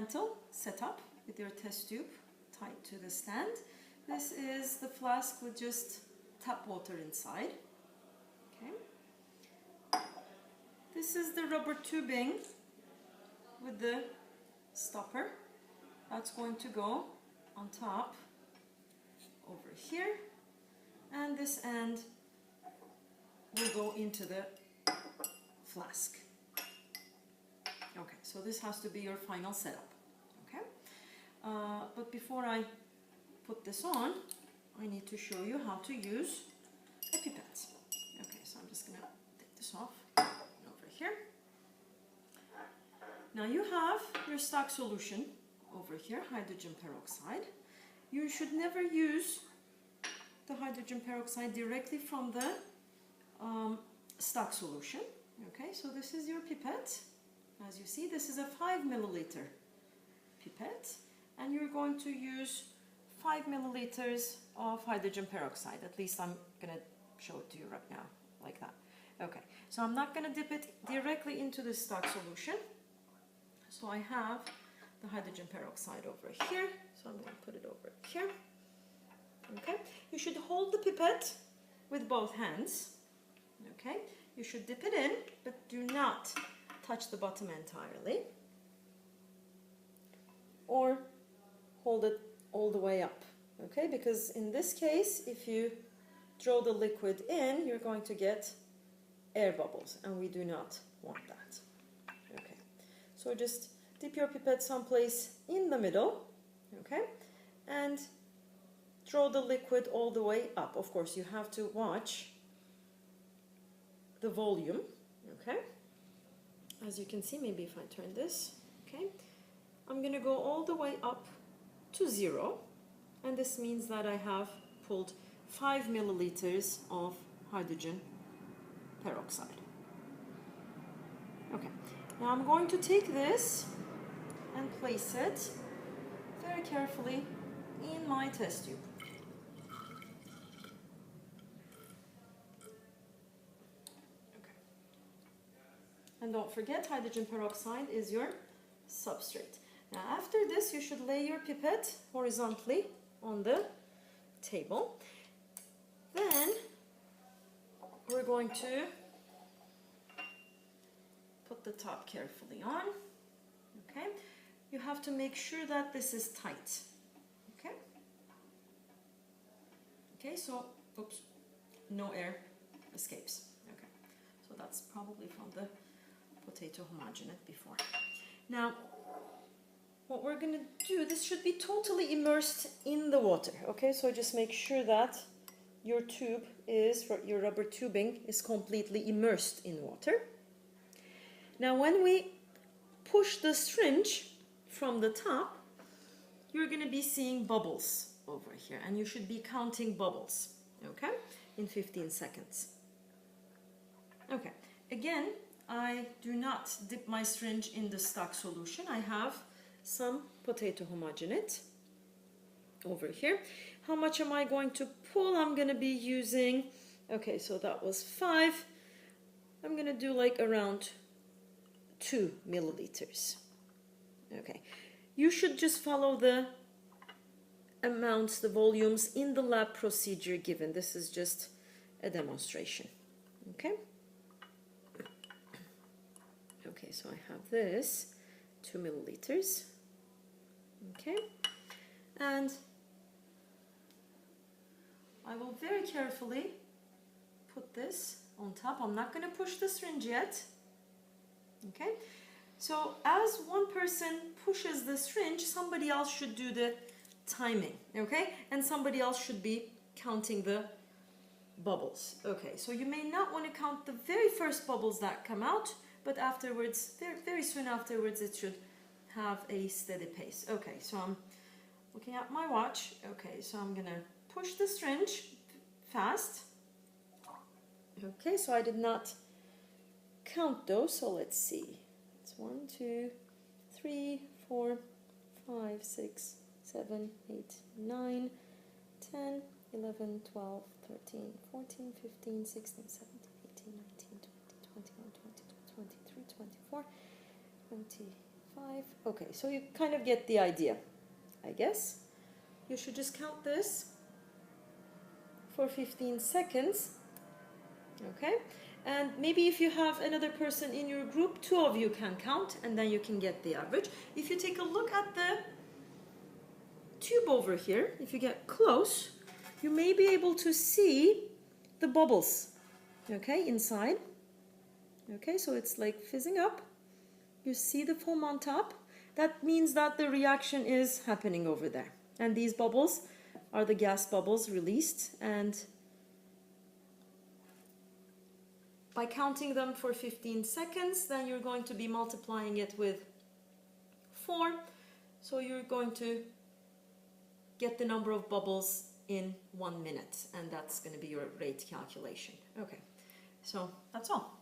experimental setup with your test tube tied to the stand. This is the flask with just tap water inside. Okay. This is the rubber tubing with the stopper. That's going to go on top over here, and this end will go into the flask. Okay, so this has to be your final setup. Okay, but before I put this on, I need to show you how to use a pipette. Okay, so I'm just gonna take this off over here. Now you have your stock solution over here, hydrogen peroxide. You should never use the hydrogen peroxide directly from the stock solution. Okay, so this is your pipette. As you see, this is a 5 milliliter pipette, and you're going to use 5 milliliters of hydrogen peroxide. At least I'm going to show it to you right now, like that. Okay, so I'm not going to dip it directly into the stock solution. So I have the hydrogen peroxide over here, so I'm going to put it over here. Okay, you should hold the pipette with both hands. Okay, you should dip it in, but do not touch the bottom entirely, or hold it all the way up. Okay, because in this case, if you draw the liquid in, you're going to get air bubbles, and we do not want that. Okay, so just dip your pipette someplace in the middle, okay, and draw the liquid all the way up. Of course, you have to watch the volume, okay. As you can see, maybe if I turn this, okay, I'm going to go all the way up to 0, and this means that I have pulled 5 milliliters of hydrogen peroxide. Okay, now I'm going to take this and place it very carefully in my test tube. Okay. And don't forget, hydrogen peroxide is your substrate. Now after this, you should lay your pipette horizontally on the table. Then we're going to put the top carefully on. Okay, you have to make sure that this is tight. Okay, okay, so oops, no air escapes. Okay, so that's probably from the potato homogenate before. Now what we're going to do, this should be totally immersed in the water. Okay, so just make sure that your tube is, for your rubber tubing, is completely immersed in water. Now when we push the syringe from the top, you're going to be seeing bubbles over here, and you should be counting bubbles, okay, in 15 seconds. Okay, again, I do not dip my syringe in the stock solution. I have some potato homogenate over here. How much am I going to pull? I'm going to be using, okay, so that was 5. I'm going to do like around 2 milliliters. Okay, you should just follow the amounts, the volumes in the lab procedure given. This is just a demonstration. Okay. Okay, so I have this 2 milliliters. Okay, and I will very carefully put this on top. I'm not going to push the syringe yet. Okay, so as one person pushes the syringe, somebody else should do the timing, okay, and somebody else should be counting the bubbles. Okay, so you may not want to count the very first bubbles that come out, but afterwards, very soon afterwards, it should have a steady pace. Okay, so I'm looking at my watch. Okay, so I'm gonna push the syringe fast. Okay, so I did not count those, so let's see. It's 1, 2, 3, 4, 5, 6, 7, 8, 9, 10, 11, 12, 13, 14, 15, 16, 17, 18, 19, 20, 21, 22, 23, 24, 25, 5. Okay, so you kind of get the idea, I guess. You should just count this for 15 seconds. Okay, and maybe if you have another person in your group, 2 of you can count, and then you can get the average. If you take a look at the tube over here, if you get close, you may be able to see the bubbles, okay, inside. Okay, so it's like fizzing up. You see the foam on top. That means that the reaction is happening over there. And these bubbles are the gas bubbles released, and by counting them for 15 seconds, then you're going to be multiplying it with 4. So you're going to get the number of bubbles in 1 minute, and that's going to be your rate calculation. Okay, so that's all.